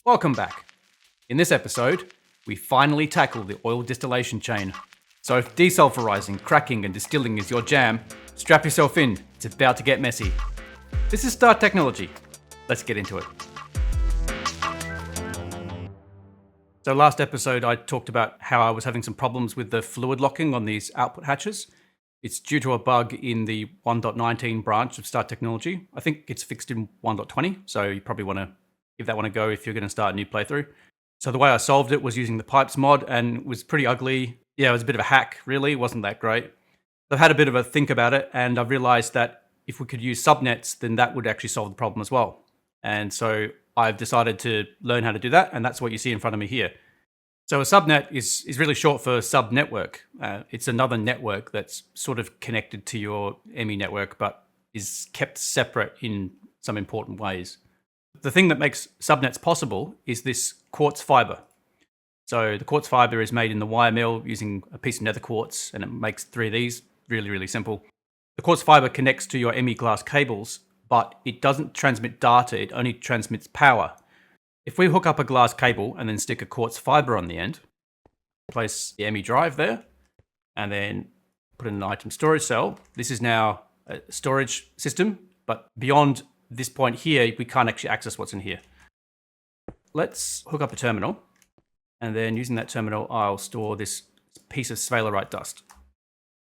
Welcome back. In this episode, we finally tackle the oil distillation chain. So if desulfurizing, cracking and distilling is your jam, strap yourself in, it's about to get messy. This is Start Technology. Let's get into it. So last episode I talked about how I was having some problems with the fluid locking on these output hatches. It's due to a bug in the 1.19 branch of Start Technology. I think it's fixed in 1.20, so you probably want to give that one a go if you're going to start a new playthrough. So the way I solved it was using the pipes mod, and it was pretty ugly. Yeah, it was a bit of a hack, really. It wasn't that great. I've had a bit of a think about it, and I've realized that if we could use subnets, then that would actually solve the problem as well. And so I've decided to learn how to do that, and that's what you see in front of me here. So a subnet is really short for subnetwork. It's another network that's sort of connected to your ME network, but is kept separate in some important ways. The thing that makes subnets possible is this quartz fiber. So the quartz fiber is made in the wire mill using a piece of nether quartz, and it makes 3 of these. Really, really simple. The quartz fiber connects to your ME glass cables, but it doesn't transmit data, it only transmits power. If we hook up a glass cable and then stick a quartz fiber on the end, place the ME drive there, and then put in an item storage cell, this is now a storage system, but beyond this point here, we can't actually access what's in here. Let's hook up a terminal, and then using that terminal, I'll store this piece of sphalerite dust.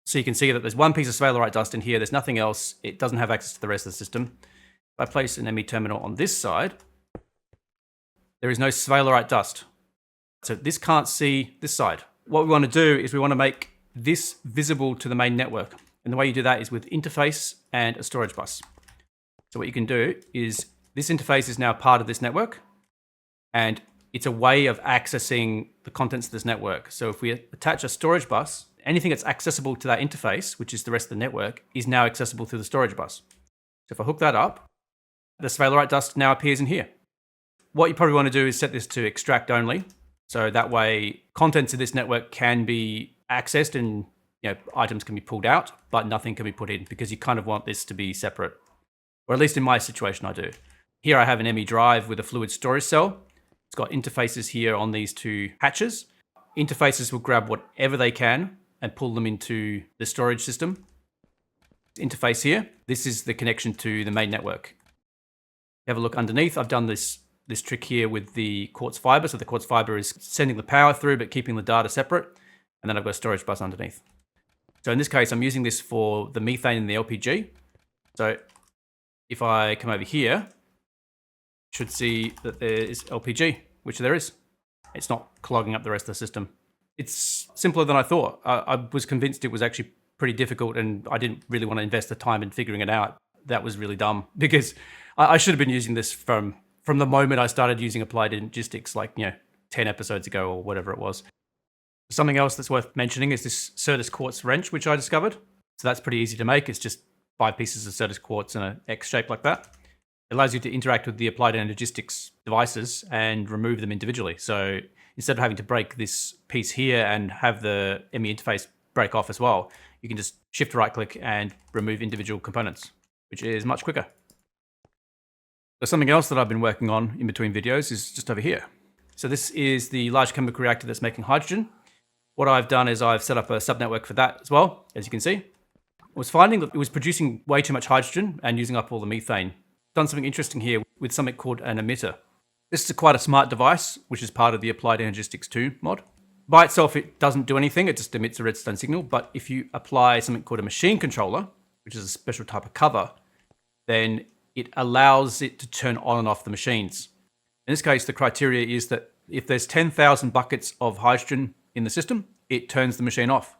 So you can see that there's one piece of sphalerite dust in here, there's nothing else, it doesn't have access to the rest of the system. If I place an ME terminal on this side, there is no sphalerite dust. So this can't see this side. What we want to do is we want to make this visible to the main network. And the way you do that is with interface and a storage bus. So what you can do is this interface is now part of this network, and it's a way of accessing the contents of this network. So if we attach a storage bus, anything that's accessible to that interface, which is the rest of the network, is now accessible through the storage bus. So if I hook that up, the sphalerite dust now appears in here. What you probably want to do is set this to extract only. So that way contents of this network can be accessed and items can be pulled out, but nothing can be put in, because you kind of want this to be separate. Or at least in my situation, I do. Here I have an ME drive with a fluid storage cell. It's got interfaces here on these 2 hatches. Interfaces will grab whatever they can and pull them into the storage system. Interface here, this is the connection to the main network. Have a look underneath. I've done this trick here with the quartz fiber. So the quartz fiber is sending the power through, but keeping the data separate. And then I've got a storage bus underneath. So in this case, I'm using this for the methane and the LPG. So if I come over here, should see that there is LPG, which there is. It's not clogging up the rest of the system. It's simpler than I thought. I was convinced it was actually pretty difficult, and I didn't really want to invest the time in figuring it out. That was really dumb, because I should have been using this from the moment I started using applied logistics, 10 episodes ago or whatever it was. Something else that's worth mentioning is this Certus quartz wrench, which I discovered. So that's pretty easy to make. It's just 5 pieces of Certus quartz in an X shape like that. It allows you to interact with the applied logistics devices and remove them individually. So instead of having to break this piece here and have the ME interface break off as well, you can just shift right click and remove individual components, which is much quicker. So something else that I've been working on in between videos is just over here. So this is the large chemical reactor that's making hydrogen. What I've done is I've set up a subnetwork for that as well, as you can see. I was finding that it was producing way too much hydrogen and using up all the methane. Done something interesting here with something called an emitter. This is quite a smart device, which is part of the Applied Logistics 2 mod. By itself, it doesn't do anything, it just emits a redstone signal. But if you apply something called a machine controller, which is a special type of cover, then it allows it to turn on and off the machines. In this case, the criteria is that if there's 10,000 buckets of hydrogen in the system, it turns the machine off.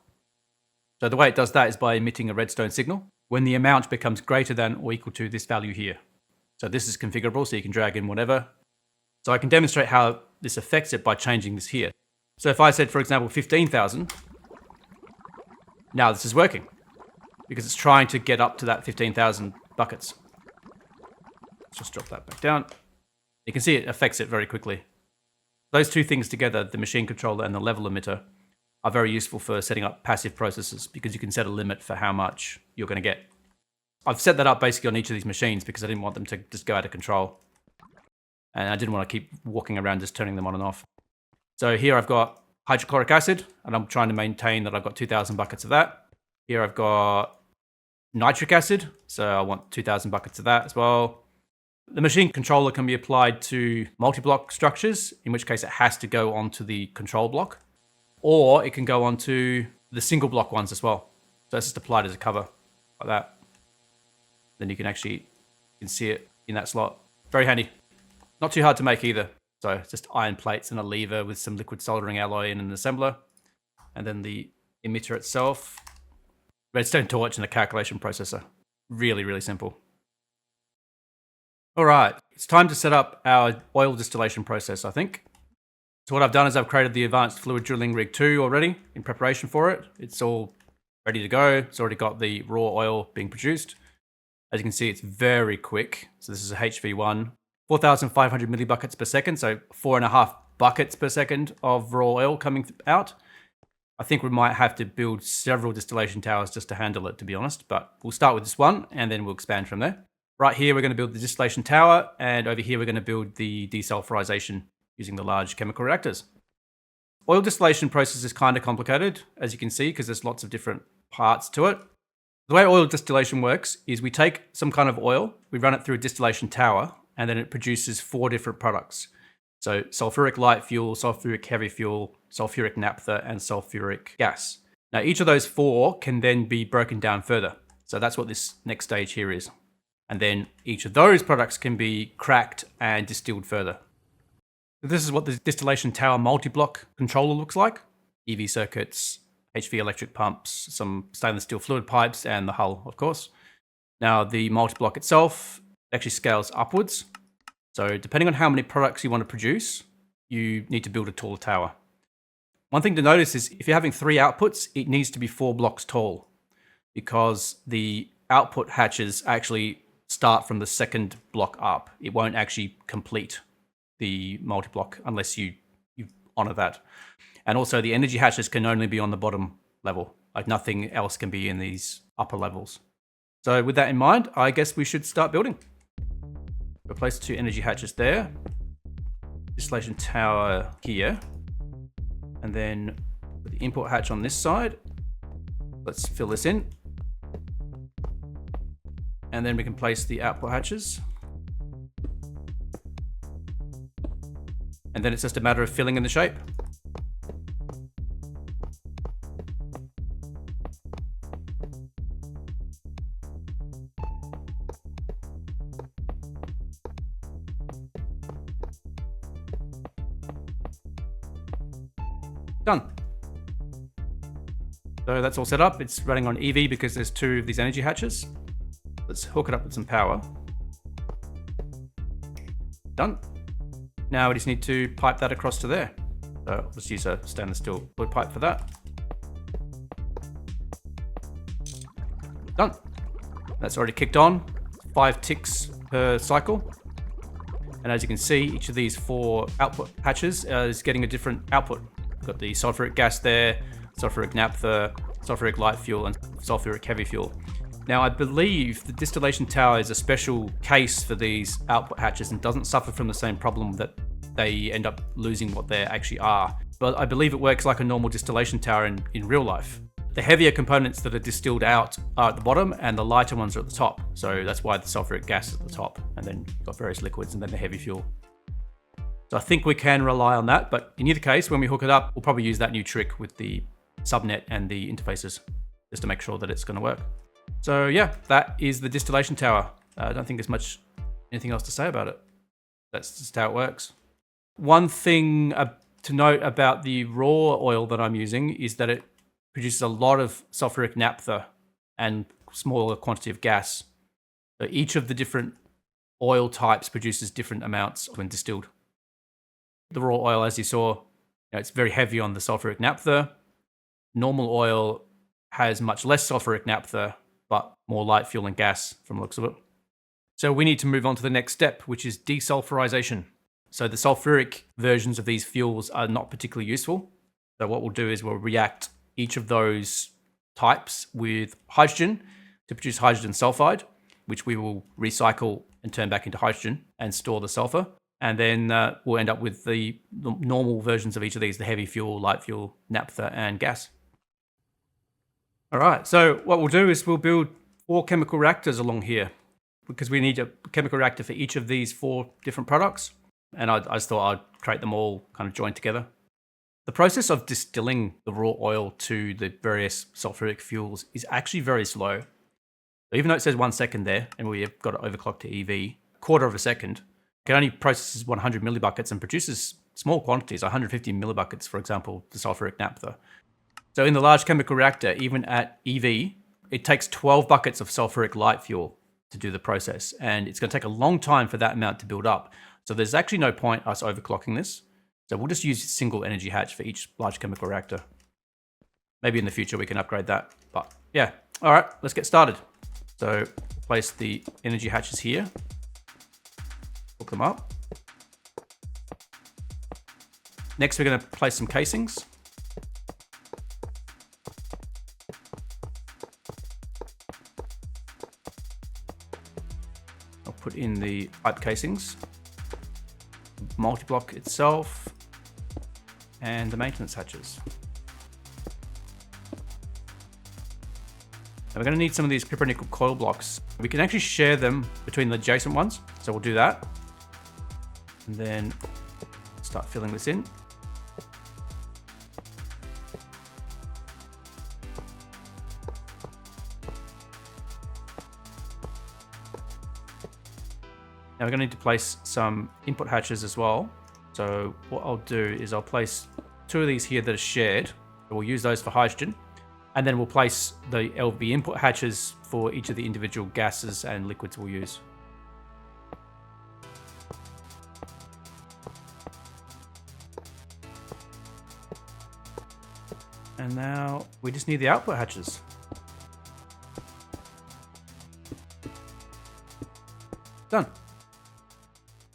So the way it does that is by emitting a redstone signal when the amount becomes greater than or equal to this value here. So this is configurable, so you can drag in whatever. So I can demonstrate how this affects it by changing this here. So if I said, for example, 15,000, now this is working because it's trying to get up to that 15,000 buckets. Let's just drop that back down. You can see it affects it very quickly. Those 2 things together, the machine controller and the level emitter, are very useful for setting up passive processes, because you can set a limit for how much you're going to get. I've set that up basically on each of these machines because I didn't want them to just go out of control. and I didn't want to keep walking around just turning them on and off. So here I've got hydrochloric acid, and I'm trying to maintain that I've got 2,000 buckets of that. Here I've got nitric acid, so I want 2,000 buckets of that as well. The machine controller can be applied to multi-block structures, in which case it has to go onto the control block, or it can go onto the single block ones as well. So it's just applied as a cover, like that. Then you can see it in that slot. Very handy. Not too hard to make either. So it's just iron plates and a lever with some liquid soldering alloy and an assembler. And then the emitter itself, redstone torch and a calculation processor. Really, really simple. All right, it's time to set up our oil distillation process, I think. So what I've done is I've created the advanced fluid drilling rig 2 already in preparation for it. It's all ready to go. It's already got the raw oil being produced. As you can see, it's very quick. So this is a HV1, 4,500 millibuckets per second. So 4.5 buckets per second of raw oil coming out. I think we might have to build several distillation towers just to handle it, to be honest. But we'll start with this one and then we'll expand from there. Right here, we're going to build the distillation tower, and over here, we're going to build the de-sulfurization using the large chemical reactors. Oil distillation process is kind of complicated, as you can see, because there's lots of different parts to it. The way oil distillation works is we take some kind of oil, we run it through a distillation tower, and then it produces 4 different products. So sulfuric light fuel, sulfuric heavy fuel, sulfuric naphtha, and sulfuric gas. Now, each of those 4 can then be broken down further. So that's what this next stage here is. And then each of those products can be cracked and distilled further. This is what the distillation tower multi-block controller looks like. EV circuits, HV electric pumps, some stainless steel fluid pipes, and the hull, of course. Now, the multi-block itself actually scales upwards. So depending on how many products you want to produce, you need to build a taller tower. One thing to notice is if you're having 3 outputs, it needs to be 4 blocks tall, because the output hatches actually start from the second block up. It won't actually complete the multi-block unless you honor that. And also the energy hatches can only be on the bottom level. Like nothing else can be in these upper levels. So with that in mind, I guess we should start building. Replace 2 energy hatches there. Distillation tower here. And then the input hatch on this side. Let's fill this in. And then we can place the output hatches. And then it's just a matter of filling in the shape. Done. So that's all set up. It's running on EV because there's 2 of these energy hatches. Let's hook it up with some power. Done. Now we just need to pipe that across to there. So I'll just use a stainless steel fluid pipe for that. Done. That's already kicked on. 5 ticks per cycle. And as you can see, each of these 4 output hatches is getting a different output. We've got the sulfuric gas there, sulfuric naphtha, sulfuric light fuel, and sulfuric heavy fuel. Now, I believe the distillation tower is a special case for these output hatches and doesn't suffer from the same problem that they end up losing what they actually are. But I believe it works like a normal distillation tower in real life. The heavier components that are distilled out are at the bottom and the lighter ones are at the top. So that's why the sulfuric gas is at the top. And then you've got various liquids and then the heavy fuel. So I think we can rely on that. But in either case, when we hook it up, we'll probably use that new trick with the subnet and the interfaces just to make sure that it's going to work. So yeah, that is the distillation tower. I don't think there's anything else to say about it. That's just how it works. One thing to note about the raw oil that I'm using is that it produces a lot of sulfuric naphtha and smaller quantity of gas. So each of the different oil types produces different amounts when distilled. The raw oil, as you saw, it's very heavy on the sulfuric naphtha. Normal oil has much less sulfuric naphtha, but more light fuel and gas from the looks of it. So we need to move on to the next step, which is de-sulfurization. So the sulfuric versions of these fuels are not particularly useful. So what we'll do is we'll react each of those types with hydrogen to produce hydrogen sulfide, which we will recycle and turn back into hydrogen and store the sulfur. And then we'll end up with the normal versions of each of these, the heavy fuel, light fuel, naphtha, and gas. All right, so what we'll do is we'll build 4 chemical reactors along here because we need a chemical reactor for each of these 4 different products. And I just thought I'd create them all kind of joined together. The process of distilling the raw oil to the various sulfuric fuels is actually very slow. So even though it says 1 second there, and we've got it overclocked to EV, quarter of a second, it only processes 100 millibuckets and produces small quantities, 150 millibuckets, for example, the sulfuric naphtha. So in the large chemical reactor, even at EV, it takes 12 buckets of sulfuric light fuel to do the process. And it's going to take a long time for that amount to build up. So there's actually no point us overclocking this. So we'll just use a single energy hatch for each large chemical reactor. Maybe in the future we can upgrade that. But yeah, all right, let's get started. So place the energy hatches here. Hook them up. Next, we're going to place some casings. I'll put in the pipe casings, multi-block itself, and the maintenance hatches. And we're going to need some of these copper-nickel coil blocks. We can actually share them between the adjacent ones, so we'll do that. And then start filling this in. Now we're going to need to place some input hatches as well. So what I'll do is I'll place 2 of these here that are shared. We'll use those for hydrogen. And then we'll place the LV input hatches for each of the individual gases and liquids we'll use. And now we just need the output hatches. Done.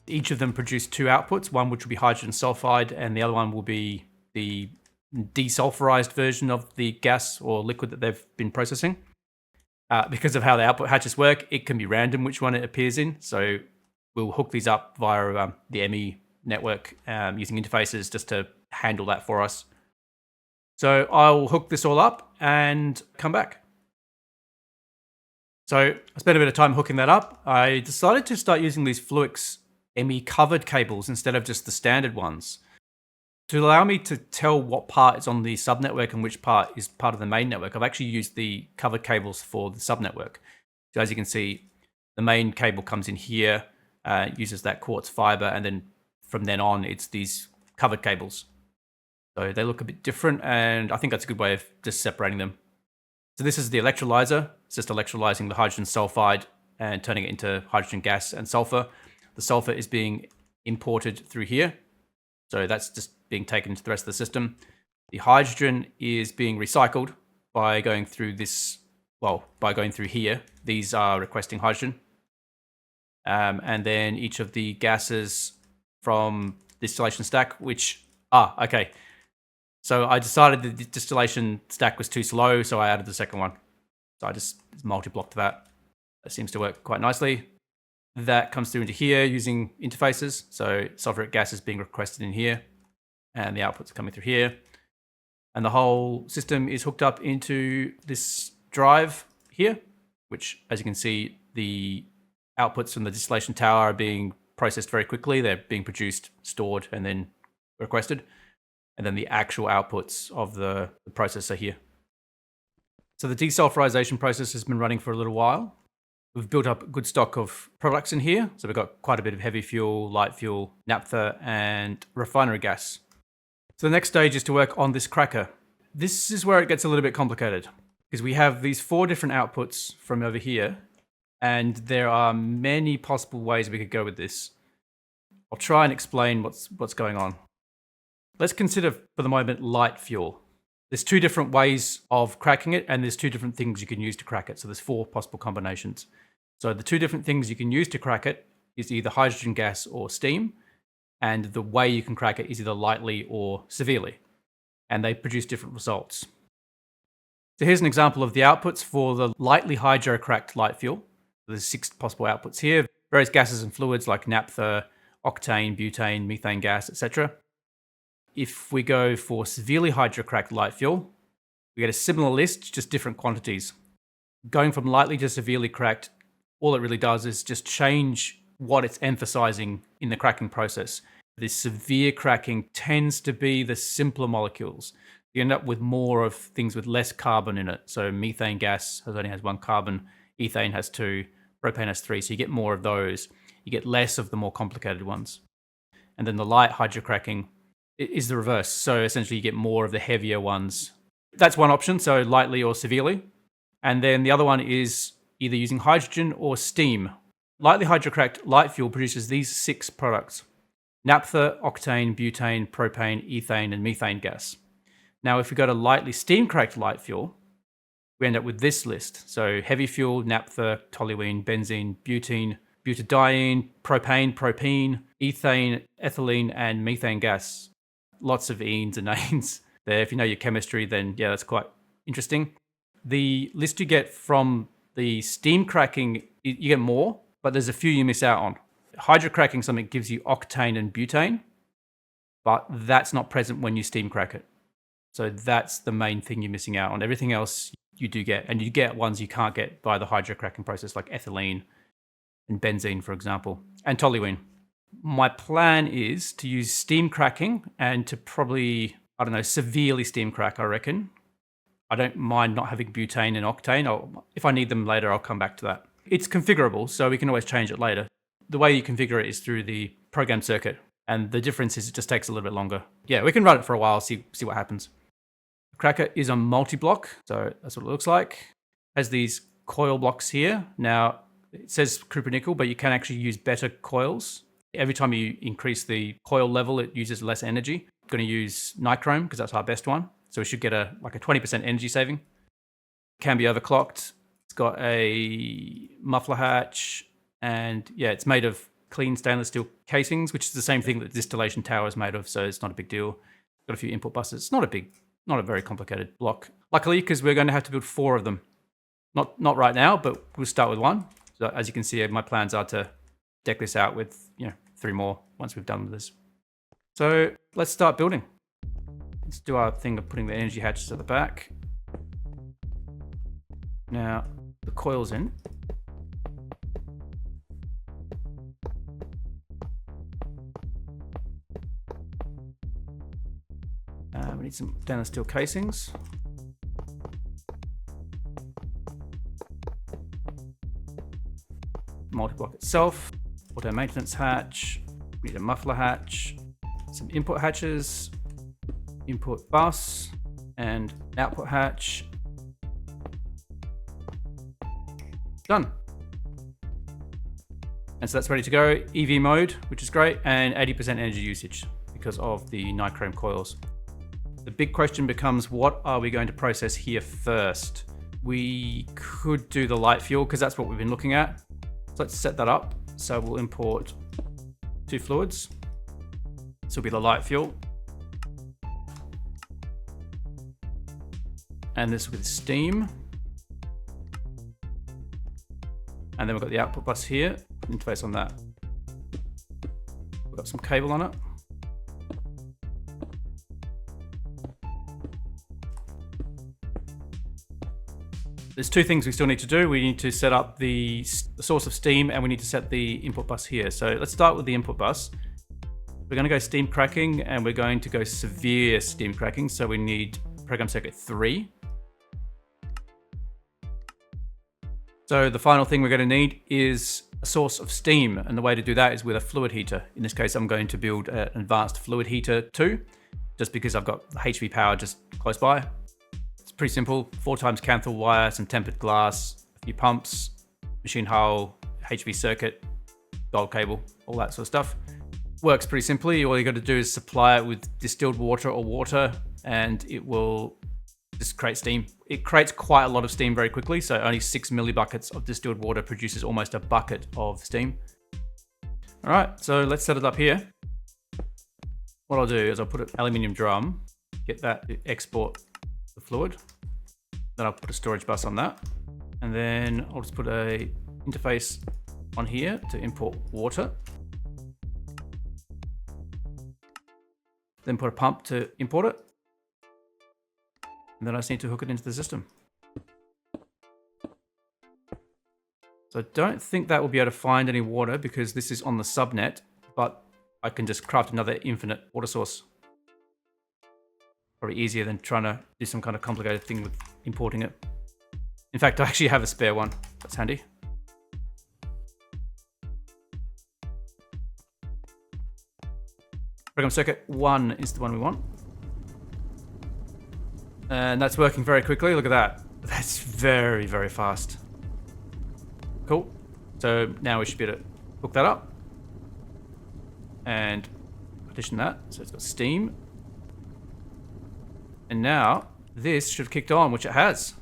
Each of them produce 2 outputs, one which will be hydrogen sulfide, and the other one will be the de-sulfurized version of the gas or liquid that they've been processing. Because of how the output hatches work, it can be random which one it appears in. So we'll hook these up via the ME network using interfaces just to handle that for us. So I'll hook this all up and come back. So I spent a bit of time hooking that up. I decided to start using these Fluix ME covered cables instead of just the standard ones to allow me to tell what part is on the subnetwork and which part is part of the main network. I've actually used the covered cables for the subnetwork. So as you can see, the main cable comes in here, uses that quartz fiber, and then from then on, it's these covered cables. So they look a bit different, and I think that's a good way of just separating them. So this is the electrolyzer. It's just electrolyzing the hydrogen sulfide and turning it into hydrogen gas and sulfur. The sulfur is being imported through here. So that's just being taken to the rest of the system. The hydrogen is being recycled by going through this, by going through here. These are requesting hydrogen. And then each of the gases from distillation stack, okay. So I decided the distillation stack was too slow, so I added the second one. So I just multi-blocked that. That seems to work quite nicely. That comes through into here using interfaces. So sulfuric gas is being requested in here, and the outputs are coming through here. And the whole system is hooked up into this drive here, which, as you can see, the outputs from the distillation tower are being processed very quickly. They're being produced, stored, and then requested. And then the actual outputs of the process are here. So the desulfurization process has been running for a little while. We've built up a good stock of products in here. So we've got quite a bit of heavy fuel, light fuel, naphtha, and refinery gas. So the next stage is to work on this cracker. This is where it gets a little bit complicated because we have these 4 different outputs from over here, and there are many possible ways we could go with this. I'll try and explain what's going on. Let's consider for the moment light fuel. There's 2 different ways of cracking it, and there's 2 different things you can use to crack it. So there's 4 possible combinations. So the 2 different things you can use to crack it is either hydrogen gas or steam, and the way you can crack it is either lightly or severely, and they produce different results. So here's an example of the outputs for the lightly hydrocracked light fuel. There's 6 possible outputs here. Various gases and fluids like naphtha, octane, butane, methane gas, etc. If we go for severely hydrocracked light fuel, we get a similar list, just different quantities. Going from lightly to severely cracked, all it really does is just change what it's emphasizing in the cracking process. This severe cracking tends to be the simpler molecules. You end up with more of things with less carbon in it. So methane gas only has 1 carbon, ethane has 2, propane has 3. So you get more of those. You get less of the more complicated ones. And then the light hydrocracking is the reverse. So essentially you get more of the heavier ones. That's one option, so lightly or severely. And then the other one is either using hydrogen or steam. Lightly hydrocracked light fuel produces these 6 products: naphtha, octane, butane, propane, ethane, and methane gas. Now, if we go to lightly steam-cracked light fuel, we end up with this list. So heavy fuel, naphtha, toluene, benzene, butene, butadiene, propane, ethane, ethylene, and methane gas. Lots of enes and anes there. If you know your chemistry, then yeah, that's quite interesting. The list you get from the steam cracking, you get more, but there's a few you miss out on. Hydrocracking something gives you octane and butane, but that's not present when you steam crack it. So that's the main thing you're missing out on. Everything else you do get, and you get ones you can't get by the hydrocracking process, like ethylene and benzene, for example, and toluene. My plan is to use steam cracking and to probably, severely steam crack, I reckon. I don't mind not having butane and octane. If I need them later, I'll come back to that. It's configurable, so we can always change it later. The way you configure it is through the program circuit, and the difference is it just takes a little bit longer. Yeah, we can run it for a while, see what happens. The cracker is a multi-block, so that's what it looks like. It has these coil blocks here. Now, it says cupronickel, but you can actually use better coils. Every time you increase the coil level, it uses less energy. I'm going to use nichrome because that's our best one. So we should get a 20% energy saving. Can be overclocked. It's got a muffler hatch, and yeah, it's made of clean stainless steel casings, which is the same thing that the distillation tower is made of, so it's not a big deal. Got a few input buses. It's not a very complicated block. Luckily, because we're going to have to build 4 of them. Not right now, but we'll start with 1. So as you can see, my plans are to deck this out with 3 more once we've done with this. So let's start building. Let's do our thing of putting the energy hatches at the back. Now the coil's in. We need some stainless steel casings. Multi-block itself. Auto maintenance hatch. We need a muffler hatch. Some input hatches. Input bus. And output hatch. Done. And so that's ready to go. EV mode, which is great, and 80% energy usage because of the nichrome coils. The big question becomes, what are we going to process here first? We could do the light fuel because that's what we've been looking at. So let's set that up. So we'll import 2 fluids. This will be the light fuel. And this with steam. And then we've got the output bus here, interface on that. We've got some cable on it. There's 2 things we still need to do. We need to set up the source of steam, and we need to set the input bus here. So let's start with the input bus. We're going to go steam cracking, and we're going to go severe steam cracking. So we need program circuit 3. So the final thing we're going to need is a source of steam, and the way to do that is with a fluid heater. In this case, I'm going to build an advanced fluid heater 2, just because I've got HV power just close by. It's pretty simple: 4 times Canthal wire, some tempered glass, a few pumps, machine hull, HV circuit, gold cable, all that sort of stuff. Works pretty simply. All you got to do is supply it with distilled water or water, and it will just create steam. It creates quite a lot of steam very quickly, so only 6 millibuckets of distilled water produces almost a bucket of steam. All right, so let's set it up here. What I'll do is I'll put an aluminium drum, get that to export the fluid. Then I'll put a storage bus on that. And then I'll just put a interface on here to import water. then put a pump to import it. And then I just need to hook it into the system. So I don't think that will be able to find any water because this is on the subnet, but I can just craft another infinite water source. Probably easier than trying to do some kind of complicated thing with importing it. In fact, I actually have a spare one. That's handy. Program circuit 1 is the one we want. And that's working very quickly. Look at that. That's very, very fast. Cool. So now we should be able to hook that up. And partition that. So it's got steam. And now this should have kicked on, which it has.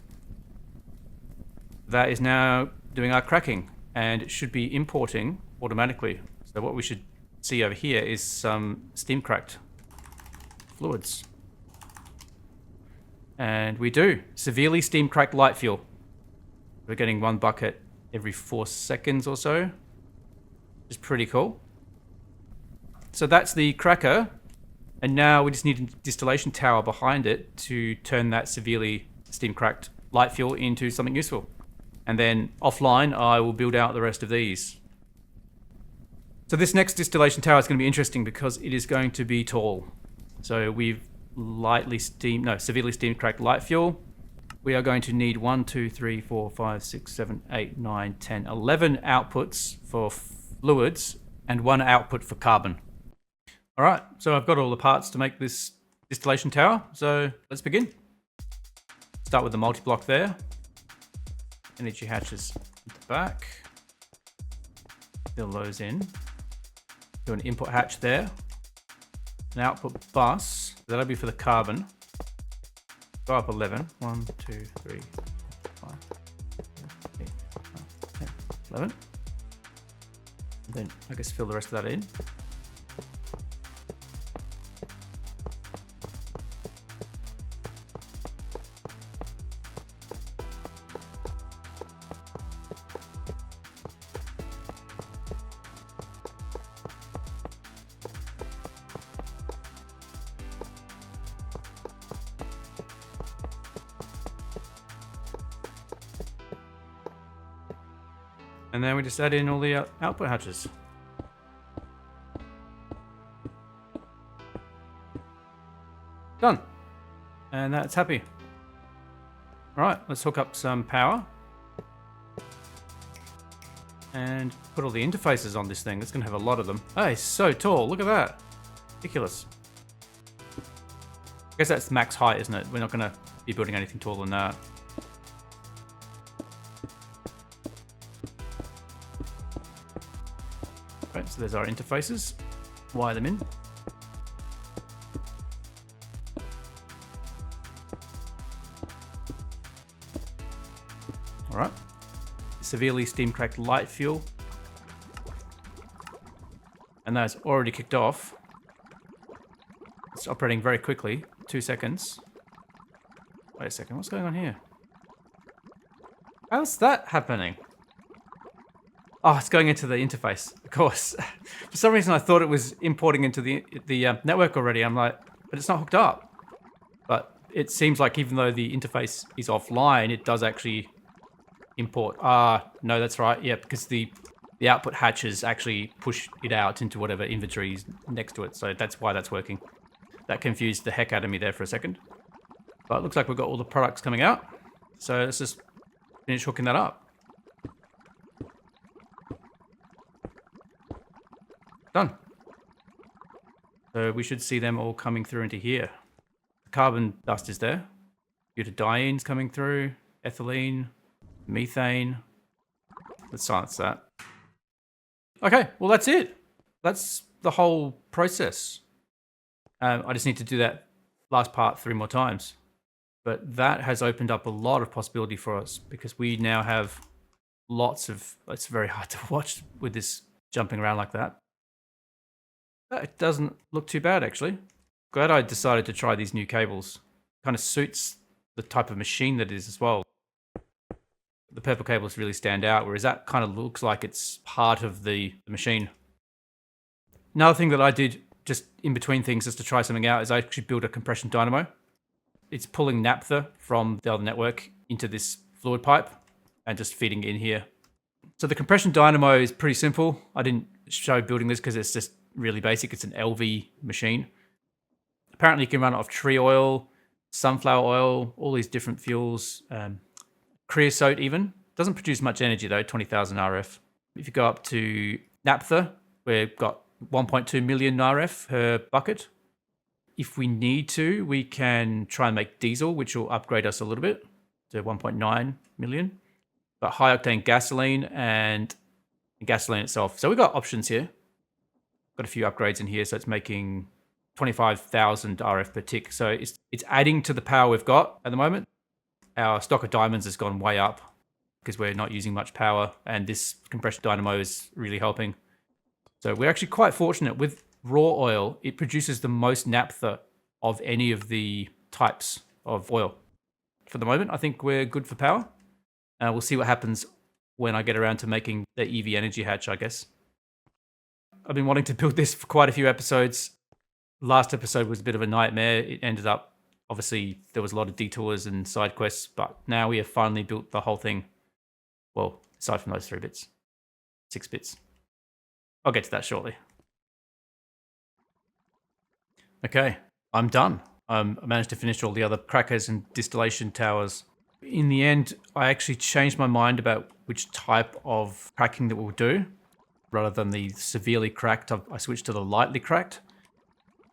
That is now doing our cracking. And it should be importing automatically. So what we should see over here is some steam cracked fluids. And we do. Severely steam cracked light fuel. We're getting 1 bucket every 4 seconds or so. Which is pretty cool. So that's the cracker. And now we just need a distillation tower behind it to turn that severely steam cracked light fuel into something useful. And then offline, I will build out the rest of these. So this next distillation tower is going to be interesting because it is going to be tall. So we've severely steam cracked light fuel. We are going to need 1, 2, 3, 4, 5, 6, 7, 8, 9, 10, 11 outputs for fluids and 1 output for carbon. All right, so I've got all the parts to make this distillation tower. So let's begin. Start with the multi-block there. Energy hatches at the back. Fill those in. Do an input hatch there. An output bus. That'll be for the carbon. Go up 11. 1, 2, 3, 4, 5, 8, 9, 10, 11. And then I guess fill the rest of that in. And then we just add in all the output hatches. Done. And that's happy. All right, let's hook up some power. And put all the interfaces on this thing. It's going to have a lot of them. Oh, it's so tall. Look at that. Ridiculous. I guess that's max height, isn't it? We're not going to be building anything taller than that. Right, so there's our interfaces. Wire them in. All right. Severely steam cracked light fuel. And that's already kicked off. It's operating very quickly. 2 seconds. Wait a second, what's going on here? How's that happening? Oh, it's going into the interface, of course. For some reason, I thought it was importing into the network already. I'm like, but it's not hooked up. But it seems like even though the interface is offline, it does actually import. No, that's right. Yeah, because the output hatches actually push it out into whatever inventory is next to it. So that's why that's working. That confused the heck out of me there for a second. But it looks like we've got all the products coming out. So let's just finish hooking that up. Done. So we should see them all coming through into here. The carbon dust is there. Butadiene's coming through. Ethylene. Methane. Let's silence that. Okay, well that's it. That's the whole process. I just need to do that last part 3 more times. But that has opened up a lot of possibility for us because we now have lots of... It's very hard to watch with this jumping around like that. It doesn't look too bad, actually. Glad I decided to try these new cables. Kind of suits the type of machine that it is as well. The purple cables really stand out, whereas that kind of looks like it's part of the machine. Another thing that I did just in between things, just to try something out, is I actually built a compression dynamo. It's pulling naphtha from the other network into this fluid pipe and just feeding it in here. So the compression dynamo is pretty simple. I didn't show building this because it's just really basic. It's an LV machine. Apparently you can run it off tree oil, sunflower oil, all these different fuels, creosote even. Doesn't produce much energy though, 20,000 RF. If you go up to naphtha, we've got 1.2 million RF per bucket. If we need to, we can try and make diesel, which will upgrade us a little bit to 1.9 million. But high octane gasoline and gasoline itself. So we've got options here. Got a few upgrades in here, so it's making 25,000 RF per tick. So it's adding to the power we've got at the moment. Our stock of diamonds has gone way up because we're not using much power, and this compression dynamo is really helping. So we're actually quite fortunate with raw oil. It produces the most naphtha of any of the types of oil. For the moment, I think we're good for power. We'll see what happens when I get around to making the EV energy hatch, I guess. I've been wanting to build this for quite a few episodes. Last episode was a bit of a nightmare. It ended up, obviously, there was a lot of detours and side quests, but now we have finally built the whole thing. Well, aside from those 3 bits, 6 bits. I'll get to that shortly. Okay, I'm done. I managed to finish all the other crackers and distillation towers. In the end, I actually changed my mind about which type of cracking that we'll do. Rather than the severely cracked, I switched to the lightly cracked.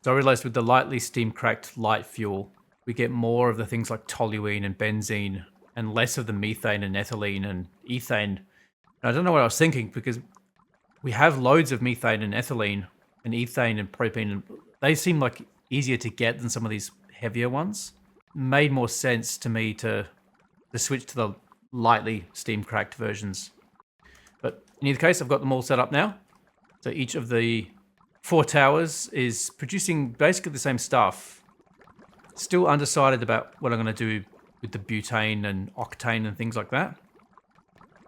So I realized with the lightly steam cracked light fuel, we get more of the things like toluene and benzene and less of the methane and ethylene and ethane. And I don't know what I was thinking, because we have loads of methane and ethylene and ethane and propane, and they seem like easier to get than some of these heavier ones. It made more sense to me to switch to the lightly steam cracked versions. But in either case, I've got them all set up now. So each of the 4 towers is producing basically the same stuff. Still undecided about what I'm going to do with the butane and octane and things like that,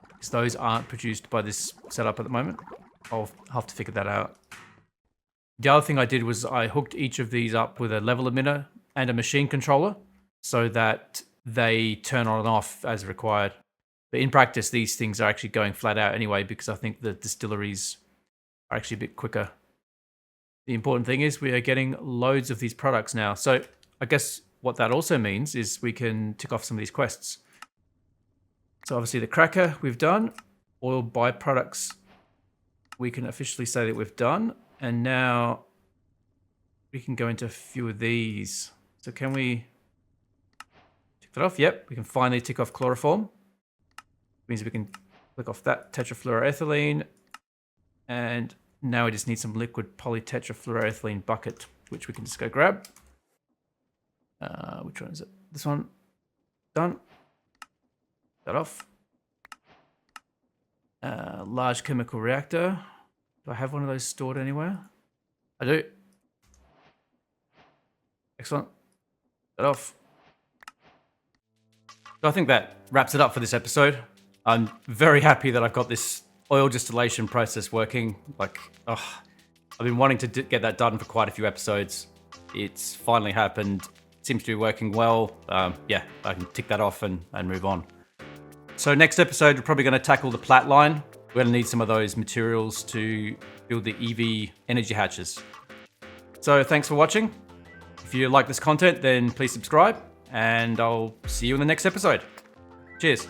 because those aren't produced by this setup at the moment. I'll have to figure that out. The other thing I did was I hooked each of these up with a level emitter and a machine controller so that they turn on and off as required. But in practice, these things are actually going flat out anyway, because I think the distilleries are actually a bit quicker. The important thing is we are getting loads of these products now. So I guess what that also means is we can tick off some of these quests. So obviously the cracker we've done, oil byproducts we can officially say that we've done. And now we can go into a few of these. So can we tick that off? Yep, we can finally tick off chloroform. Means we can click off that tetrafluoroethylene, and now we just need some liquid polytetrafluoroethylene bucket, which we can just go grab. Which one is it? This one. Done. That off. Large chemical reactor. Do I have one of those stored anywhere? I do. Excellent. That off. So I think that wraps it up for this episode. I'm very happy that I've got this oil distillation process working. I've been wanting to get that done for quite a few episodes. It's finally happened. It seems to be working well. Yeah, I can tick that off and move on. So next episode, we're probably going to tackle the plat line. We're going to need some of those materials to build the EV energy hatches. So thanks for watching. If you like this content, then please subscribe, and I'll see you in the next episode. Cheers.